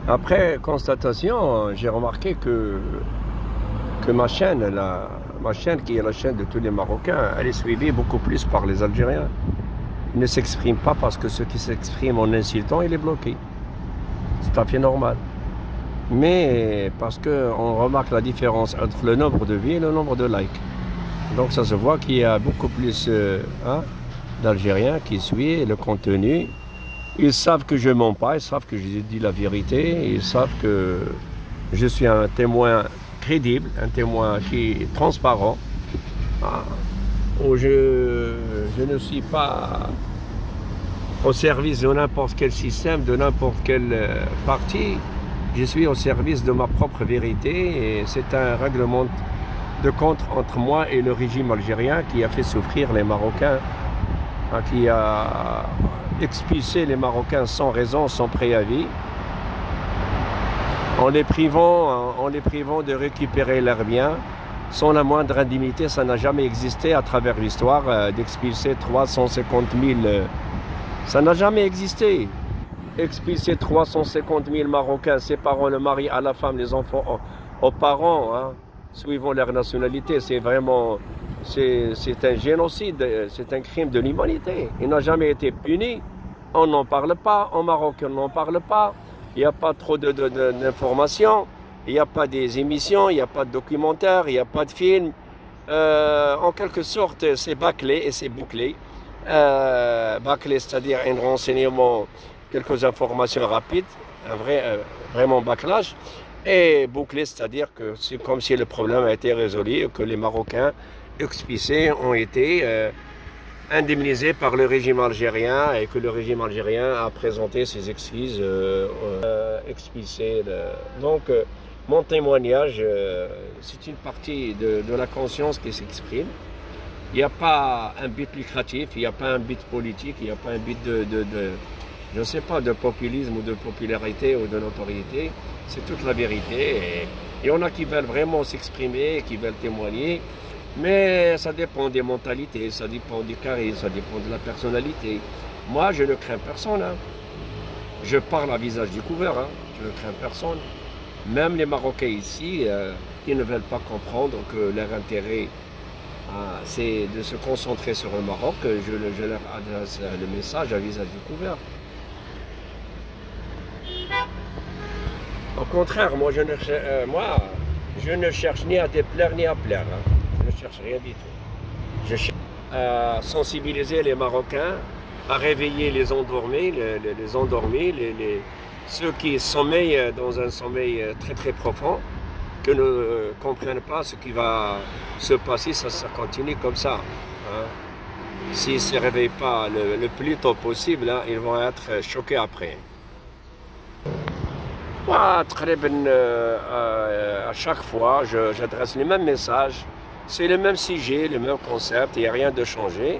Après constatation, j'ai remarqué que ma chaîne, ma chaîne qui est la chaîne de tous les Marocains, elle est suivie beaucoup plus par les Algériens. Ils ne s'expriment pas parce que ceux qui s'expriment en insultant, il est bloqué. C'est tout à fait normal. Mais parce qu'on remarque la différence entre le nombre de vues et le nombre de likes. Donc ça se voit qu'il y a beaucoup plus d'Algériens qui suivent le contenu. Ils savent que je ne mens pas, ils savent que je dis la vérité, ils savent que je suis un témoin crédible, un témoin qui est transparent, où je ne suis pas au service de n'importe quel système, de n'importe quel parti. Je suis au service de ma propre vérité et c'est un règlement de compte entre moi et le régime algérien qui a fait souffrir les Marocains, qui a expulsé les Marocains sans raison, sans préavis, en les privant de récupérer leurs biens sans la moindre indemnité. Ça n'a jamais existé à travers l'histoire d'expulser 350 000. Ça n'a jamais existé. Expulser 350 000 Marocains, séparant le mari à la femme, les enfants aux parents, suivant leur nationalité, c'est vraiment, c'est un génocide, c'est un crime de l'humanité. Il n'a jamais été puni. On n'en parle pas. En Maroc, on n'en parle pas. Il n'y a pas trop d'informations. Il n'y a pas des émissions, il n'y a pas de documentaires, il n'y a pas de films. En quelque sorte, c'est bâclé et c'est bouclé. Bâclé, c'est-à-dire un renseignement, quelques informations rapides, vraiment bâclage. Et bouclé, c'est-à-dire que c'est comme si le problème a été résolu et que les Marocains expulsés ont été indemnisés par le régime algérien et que le régime algérien a présenté ses excuses expulsés. Donc, mon témoignage, c'est une partie de la conscience qui s'exprime. Il n'y a pas un but lucratif, il n'y a pas un but politique, il n'y a pas un but je ne sais pas, de populisme ou de popularité ou de notoriété. C'est toute la vérité. Et il y en a qui veulent vraiment s'exprimer, qui veulent témoigner. Mais ça dépend des mentalités, ça dépend du charisme, ça dépend de la personnalité. Moi, je ne crains personne. Je parle à visage découvert. Je ne crains personne. Même les Marocains ici, qui ne veulent pas comprendre que leur intérêt, c'est de se concentrer sur le Maroc, je leur adresse le message à visage découvert. Au contraire, moi je ne cherche ni à déplaire ni à plaire. Je ne cherche rien du tout. Je cherche à sensibiliser les Marocains, à réveiller les endormis, ceux qui sommeillent dans un sommeil très très profond, qui ne comprennent pas ce qui va se passer, ça continue comme ça. S'ils ne se réveillent pas le plus tôt possible, ils vont être choqués après. Moi, à chaque fois, j'adresse les mêmes messages, c'est le même sujet, le même concept, il n'y a rien de changé,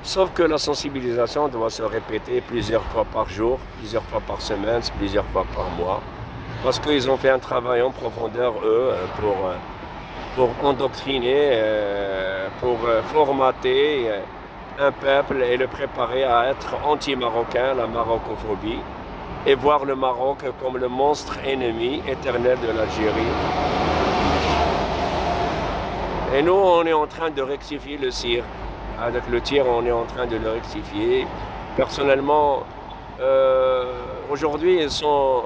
sauf que la sensibilisation doit se répéter plusieurs fois par jour, plusieurs fois par semaine, plusieurs fois par mois, parce qu'ils ont fait un travail en profondeur, eux, pour endoctriner, pour formater un peuple et le préparer à être anti-marocain, la marocophobie, et voir le Maroc comme le monstre ennemi éternel de l'Algérie. Et nous, on est en train de rectifier le tir. Avec le tir, on est en train de le rectifier. Personnellement, aujourd'hui, ils sont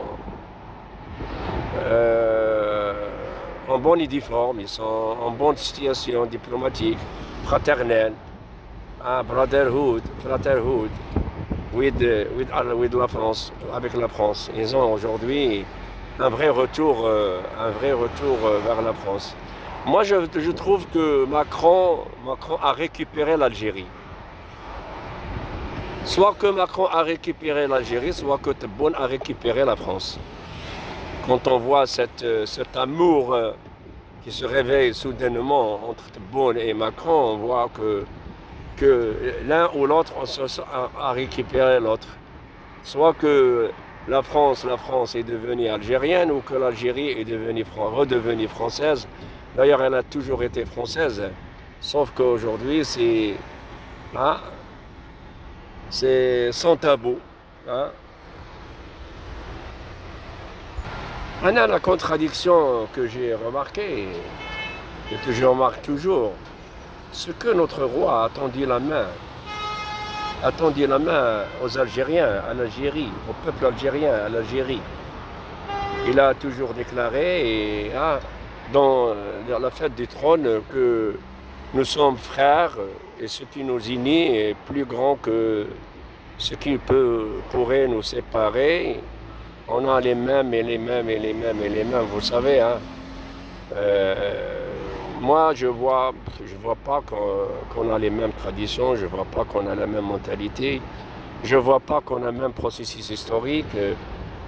en bonne uniforme, ils sont en bonne situation diplomatique, fraternelle, brotherhood, with la France, avec la France. Ils ont aujourd'hui un vrai retour vers la France. Moi, je trouve que Macron a récupéré l'Algérie. Soit que Macron a récupéré l'Algérie, soit que Tebboune a récupéré la France. Quand on voit cet amour qui se réveille soudainement entre Tebboune et Macron, on voit que l'un ou l'autre a récupéré l'autre. Soit que la France est devenue algérienne ou que l'Algérie est redevenue française. D'ailleurs, elle a toujours été française, sauf qu'aujourd'hui, c'est sans tabou. Maintenant, la contradiction que j'ai remarquée, et que je remarque toujours, c'est que notre roi a tendu la main aux Algériens, à l'Algérie, au peuple algérien, à l'Algérie. Il a toujours déclaré, dans la fête du trône, que nous sommes frères et ce qui nous unit est plus grand que ce qui pourrait nous séparer. On a les mêmes et les mêmes et les mêmes et les mêmes, vous savez. Hein. Moi, je vois pas qu'on a les mêmes traditions, je vois pas qu'on a la même mentalité, je vois pas qu'on a le même processus historique.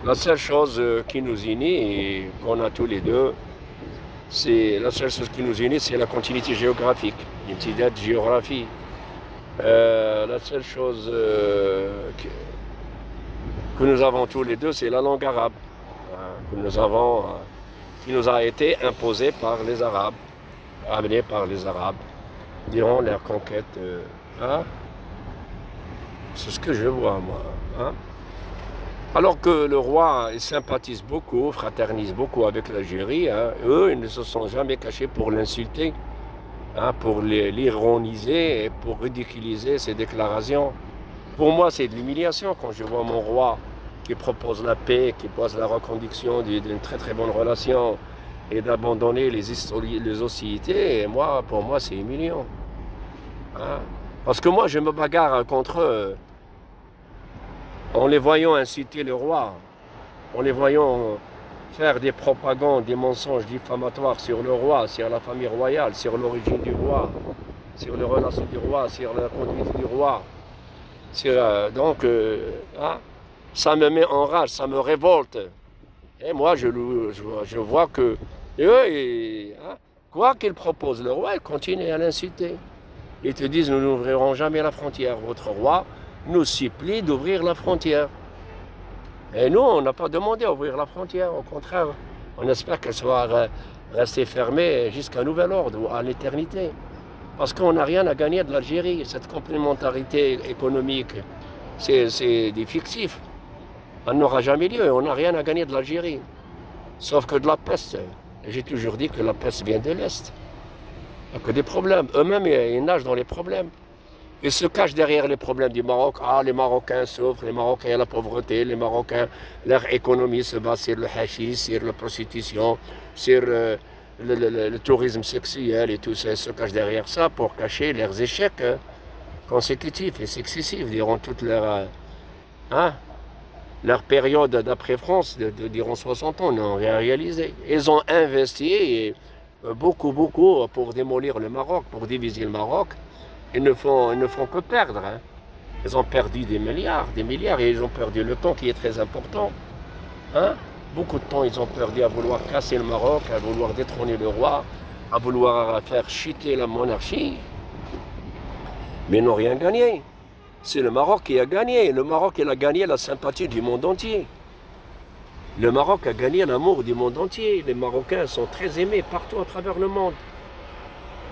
La seule chose qui nous unit et qu'on a tous les deux, c'est la seule chose qui nous unit, c'est la continuité géographique, une petite géographie. La seule chose que nous avons tous les deux, c'est la langue arabe, qui nous a été imposée par les Arabes, amenée par les Arabes, durant leur conquête. Hein. C'est ce que je vois, moi. Hein. Alors que le roi il sympathise beaucoup, fraternise beaucoup avec l'Algérie, hein, eux, ils ne se sont jamais cachés pour l'insulter, hein, pour l'ironiser et pour ridiculiser ses déclarations. Pour moi, c'est de l'humiliation quand je vois mon roi qui propose la paix, qui propose la reconduction d'une très très bonne relation et d'abandonner les hostilités. Et moi, pour moi, c'est humiliant. Hein. Parce que moi, je me bagarre contre eux. En les voyant inciter le roi, en les voyant faire des propagandes, des mensonges diffamatoires sur le roi, sur la famille royale, sur l'origine du roi, sur les relations du roi, sur la conduite du roi. Hein, ça me met en rage, ça me révolte. Et moi, je vois que eux, quoi qu'ils proposent le roi, ils continuent à l'insulter. Ils te disent, nous n'ouvrirons jamais la frontière. Votre roi nous supplie d'ouvrir la frontière. Et nous, on n'a pas demandé à ouvrir la frontière, au contraire. On espère qu'elle soit restée fermée jusqu'à nouvel ordre ou à l'éternité. Parce qu'on n'a rien à gagner de l'Algérie. Cette complémentarité économique, c'est des fictifs. Elle n'aura jamais lieu et on n'a rien à gagner de l'Algérie. Sauf que de la peste. Et j'ai toujours dit que la peste vient de l'Est. Il n'y a que des problèmes. Eux-mêmes, ils nagent dans les problèmes. Ils se cachent derrière les problèmes du Maroc. Ah, les Marocains souffrent, les Marocains la pauvreté, les Marocains, leur économie se base sur le hachis, sur la prostitution, sur le tourisme sexuel et tout ça. Ils se cachent derrière ça pour cacher leurs échecs consécutifs et successifs durant toute leur période d'après-France, durant 60 ans, n'ont rien réalisé. Ils ont investi beaucoup pour démolir le Maroc, pour diviser le Maroc. Ils ne font que perdre. Hein. Ils ont perdu des milliards, et ils ont perdu le temps qui est très important. Hein. Beaucoup de temps, ils ont perdu à vouloir casser le Maroc, à vouloir détrôner le roi, à vouloir faire chuter la monarchie. Mais ils n'ont rien gagné. C'est le Maroc qui a gagné. Le Maroc, il a gagné la sympathie du monde entier. Le Maroc a gagné l'amour du monde entier. Les Marocains sont très aimés partout à travers le monde.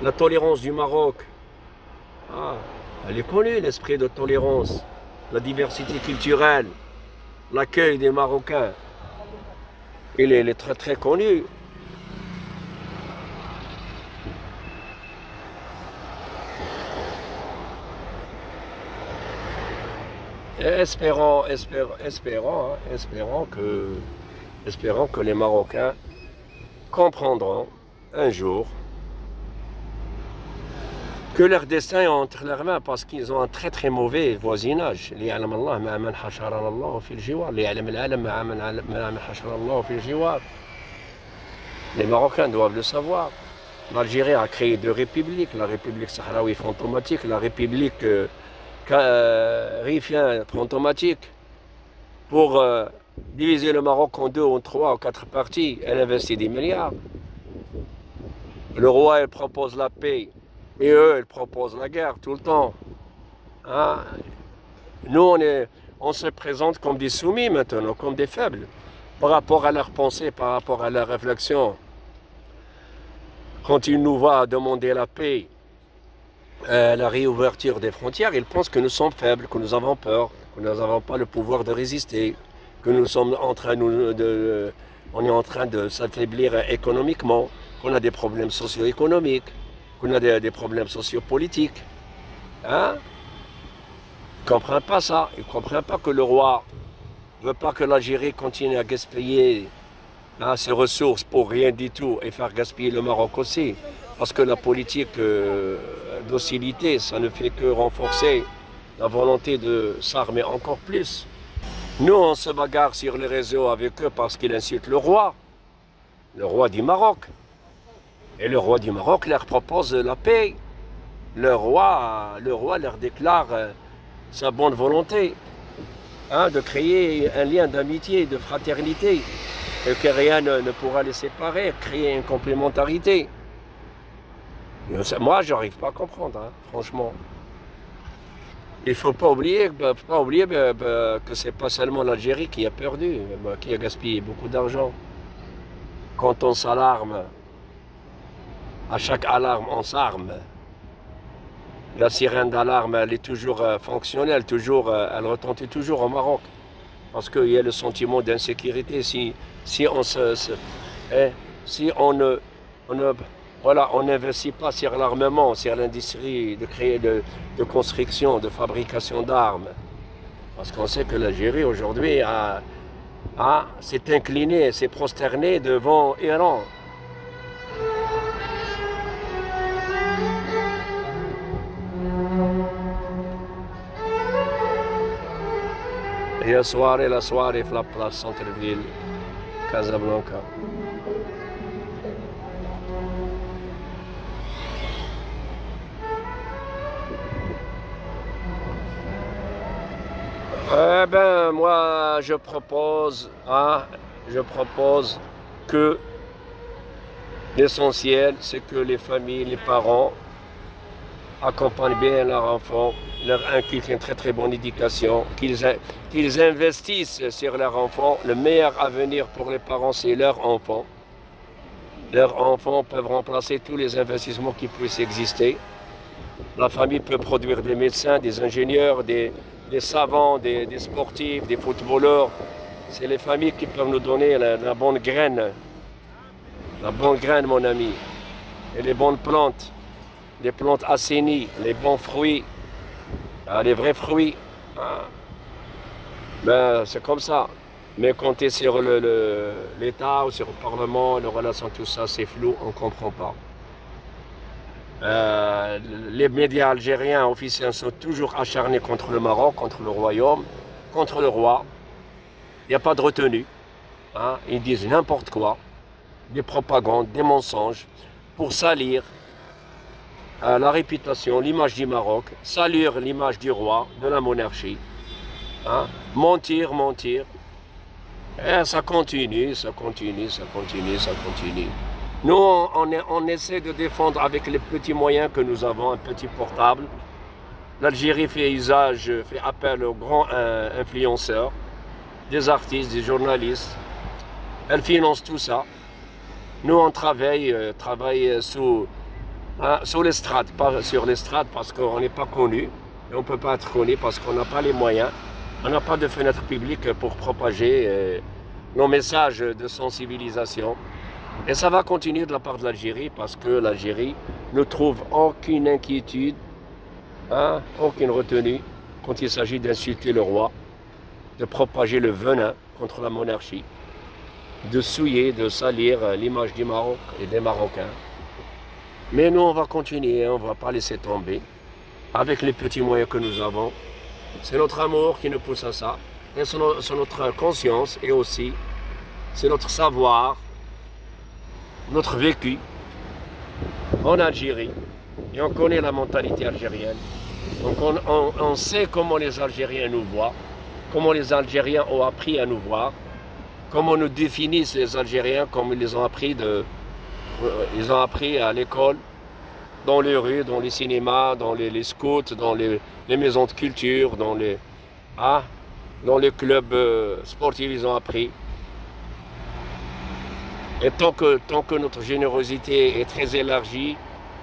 La tolérance du Maroc, elle est connue, l'esprit de tolérance, la diversité culturelle, l'accueil des Marocains. Il est très très connu. Et espérons que les Marocains comprendront un jour que leur destin est entre leurs mains parce qu'ils ont un très très mauvais voisinage. Les Marocains doivent le savoir. L'Algérie a créé deux républiques, la République sahraoui fantomatique, la République rifien fantomatique. Pour diviser le Maroc en deux, en trois ou quatre parties, elle investit des milliards. Le roi, il propose la paix. Et eux, ils proposent la guerre tout le temps. Hein? Nous, on se présente comme des soumis maintenant, comme des faibles, par rapport à leurs pensées, par rapport à leurs réflexions. Quand ils nous voient demander la paix, la réouverture des frontières, ils pensent que nous sommes faibles, que nous avons peur, que nous n'avons pas le pouvoir de résister, que nous sommes en train de on est en train de s'affaiblir économiquement, qu'on a des problèmes socio-économiques, qu'on a des problèmes sociopolitiques. Hein? Il ne comprend pas ça. Il ne comprend pas que le roi ne veut pas que l'Algérie continue à gaspiller ses ressources pour rien du tout et faire gaspiller le Maroc aussi. Parce que la politique d'hostilité, ça ne fait que renforcer la volonté de s'armer encore plus. Nous, on se bagarre sur les réseaux avec eux parce qu'ils insultent le roi du Maroc. Et le roi du Maroc leur propose la paix. Le roi leur déclare sa bonne volonté de créer un lien d'amitié, de fraternité, et que rien ne pourra les séparer, créer une complémentarité. Moi, je n'arrive pas à comprendre, franchement. Il ne faut pas oublier que ce n'est pas seulement l'Algérie qui a perdu, qui a gaspillé beaucoup d'argent. Quand on s'alarme, à chaque alarme, on s'arme. La sirène d'alarme, elle est toujours fonctionnelle, elle retentit toujours au Maroc. Parce qu'il y a le sentiment d'insécurité. Si on n'investit pas sur l'armement, sur l'industrie de construction, de fabrication d'armes. Parce qu'on sait que l'Algérie aujourd'hui s'est inclinée, s'est prosternée devant l'Iran. Et la soirée, la place centre-ville, Casablanca. Moi, je propose que l'essentiel, c'est que les familles, les parents accompagnent bien leurs enfants, leur inculquent une très très bonne éducation, qu'ils investissent sur leurs enfants. Le meilleur avenir pour les parents, c'est leurs enfants. Leurs enfants peuvent remplacer tous les investissements qui puissent exister. La famille peut produire des médecins, des ingénieurs, des savants, des sportifs, des footballeurs. C'est les familles qui peuvent nous donner la bonne graine. La bonne graine, mon ami. Et les bonnes plantes. Les plantes assainies, les bons fruits. Les vrais fruits. C'est comme ça. Mais compter sur l'État ou sur le Parlement, les relations, tout ça, c'est flou, on ne comprend pas. Les médias algériens officiels sont toujours acharnés contre le Maroc, contre le royaume, contre le roi. Il n'y a pas de retenue. Ils disent n'importe quoi, des propagandes, des mensonges, pour salir la réputation, l'image du Maroc, salir l'image du roi, de la monarchie. Mentir. Et ça continue. Nous, on essaie de défendre avec les petits moyens que nous avons, un petit portable. L'Algérie fait appel aux grands influenceurs, des artistes, des journalistes. Elle finance tout ça. Nous, on travaille sous l'estrade, pas sur l'estrade parce qu'on n'est pas connu. Et on ne peut pas être connu parce qu'on n'a pas les moyens. On n'a pas de fenêtre publique pour propager nos messages de sensibilisation. Et ça va continuer de la part de l'Algérie parce que l'Algérie ne trouve aucune inquiétude, aucune retenue quand il s'agit d'insulter le roi, de propager le venin contre la monarchie, de souiller, de salir l'image du Maroc et des Marocains. Mais nous, on va continuer, on ne va pas laisser tomber avec les petits moyens que nous avons. C'est notre amour qui nous pousse à ça, et c'est notre conscience et aussi c'est notre savoir, notre vécu en Algérie, et on connaît la mentalité algérienne. Donc on sait comment les Algériens nous voient, comment les Algériens ont appris à nous voir, comment nous définissent les Algériens, comme ils ont appris à l'école, dans les rues, dans les cinémas, dans les scouts, dans les maisons de culture, dans les clubs sportifs, ils ont appris. Et tant que notre générosité est très élargie,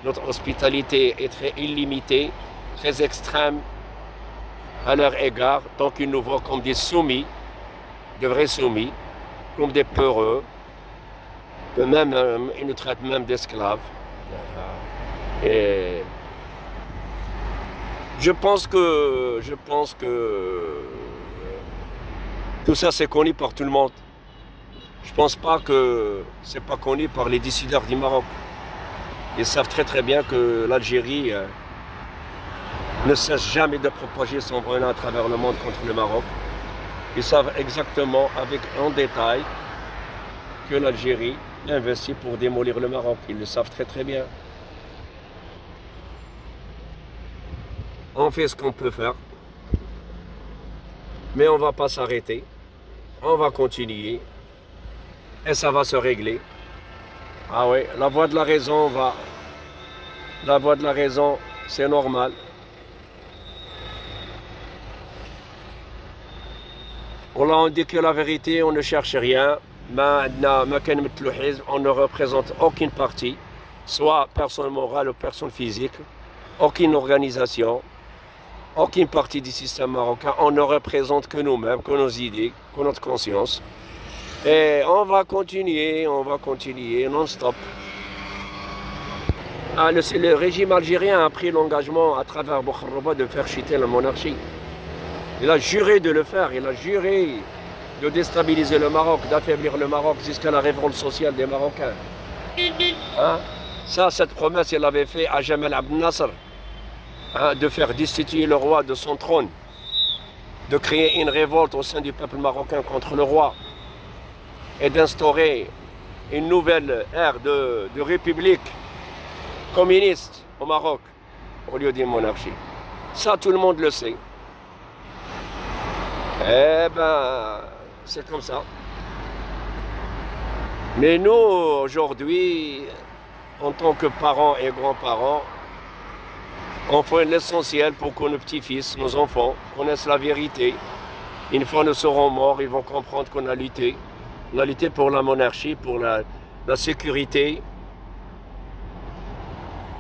notre hospitalité est très illimitée, très extrême à leur égard, tant qu'ils nous voient comme des soumis, de vrais soumis, comme des peureux, Même, ils nous traitent même d'esclaves. Et je pense que tout ça c'est connu par tout le monde. Je pense pas que c'est pas connu par les décideurs du Maroc. Ils savent très très bien que l'Algérie ne cesse jamais de propager son venin à travers le monde contre le Maroc. Ils savent exactement, avec en détail, que l'Algérie investit pour démolir le Maroc. Ils le savent très très bien. On fait ce qu'on peut faire, mais on ne va pas s'arrêter. On va continuer et ça va se régler. Ah oui, la voie de la raison va. La voie de la raison, c'est normal. On dit que la vérité, on ne cherche rien. On ne représente aucune partie, soit personne morale ou personne physique, aucune organisation, aucune partie du système marocain. On ne représente que nous-mêmes, que nos idées, que notre conscience. Et on va continuer non-stop. Le régime algérien a pris l'engagement à travers Boukhrouba de faire chuter la monarchie. Il a juré de le faire, il a juré de déstabiliser le Maroc, d'affaiblir le Maroc jusqu'à la révolte sociale des Marocains. Hein? Ça, cette promesse, il l'avait fait à Jamal Abdel Nasser, hein, de faire destituer le roi de son trône, de créer une révolte au sein du peuple marocain contre le roi et d'instaurer une nouvelle ère de république communiste au Maroc au lieu d'une monarchie. Ça, tout le monde le sait. Eh ben, c'est comme ça. Mais nous, aujourd'hui, en tant que parents et grands-parents, on fait l'essentiel pour que nos petits-fils, nos enfants, connaissent la vérité. Une fois nous serons morts, ils vont comprendre qu'on a lutté. On a lutté pour la monarchie, pour la sécurité,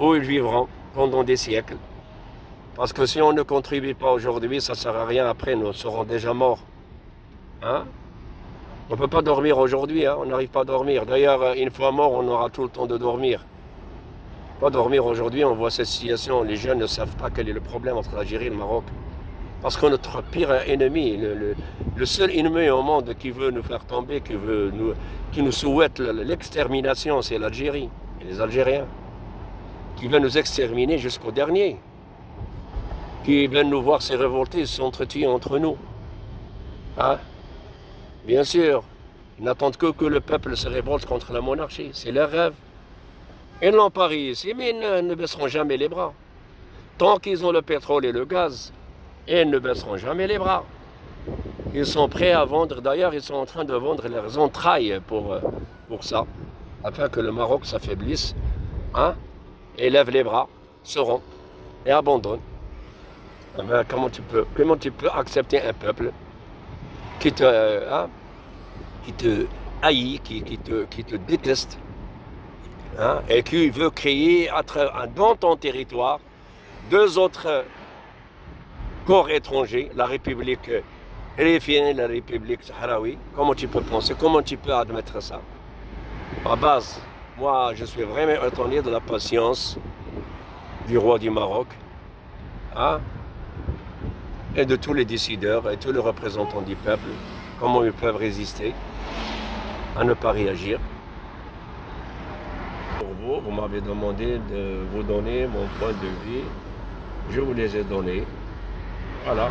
où ils vivront pendant des siècles. Parce que si on ne contribue pas aujourd'hui, ça ne sert à rien après, nous serons déjà morts. Hein? On ne peut pas dormir aujourd'hui, hein? On n'arrive pas à dormir. D'ailleurs, une fois mort, on aura tout le temps de dormir. Pas dormir aujourd'hui, on voit cette situation, les jeunes ne savent pas quel est le problème entre l'Algérie et le Maroc. Parce que notre pire ennemi, le seul ennemi au monde qui veut nous faire tomber, qui nous souhaite l'extermination, c'est l'Algérie et les Algériens. Qui veulent nous exterminer jusqu'au dernier. Qui viennent nous voir se révolter, s'entretuer entre nous. Hein? Bien sûr, ils n'attendent que le peuple se révolte contre la monarchie. C'est leur rêve. Ils n'ont pas réussi, mais ils ne baisseront jamais les bras. Tant qu'ils ont le pétrole et le gaz, ils ne baisseront jamais les bras. Ils sont prêts à vendre, d'ailleurs ils sont en train de vendre leurs entrailles pour ça, afin que le Maroc s'affaiblisse, hein, et lève les bras, se rompt et abandonne. Eh ben, comment tu peux accepter un peuple qui te haït, qui te déteste, hein, et qui veut créer dans ton territoire deux autres corps étrangers, la République Rifienne et la République Sahraoui? Comment tu peux penser, comment tu peux admettre ça? À base, moi je suis vraiment étonné de la patience du roi du Maroc, hein, et de tous les décideurs et tous les représentants du peuple, comment ils peuvent résister à ne pas réagir. Pour vous, vous m'avez demandé de vous donner mon point de vue, je vous les ai donnés. Voilà,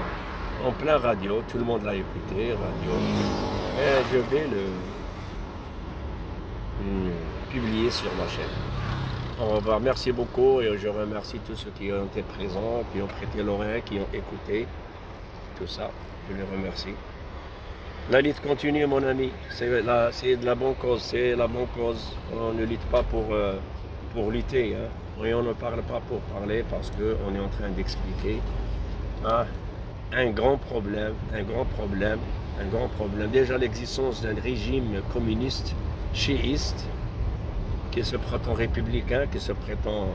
en plein radio, tout le monde l'a écouté, radio, et je vais le publier sur ma chaîne. Au revoir, merci beaucoup et je remercie tous ceux qui ont été présents, qui ont prêté l'oreille, qui ont écouté. Tout ça, je les remercie. La lutte continue, mon ami, c'est de la bonne cause, c'est la bonne cause. On ne lutte pas pour lutter, hein. Et on ne parle pas pour parler parce qu'on est en train d'expliquer, hein, un grand problème. Déjà l'existence d'un régime communiste, chiiste, qui se prétend républicain, qui se prétend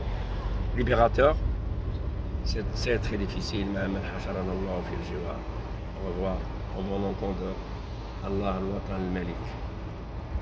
libérateur, c'est très difficile même. Au revoir, au bon entendeur. Allah al-Watan al-Malik.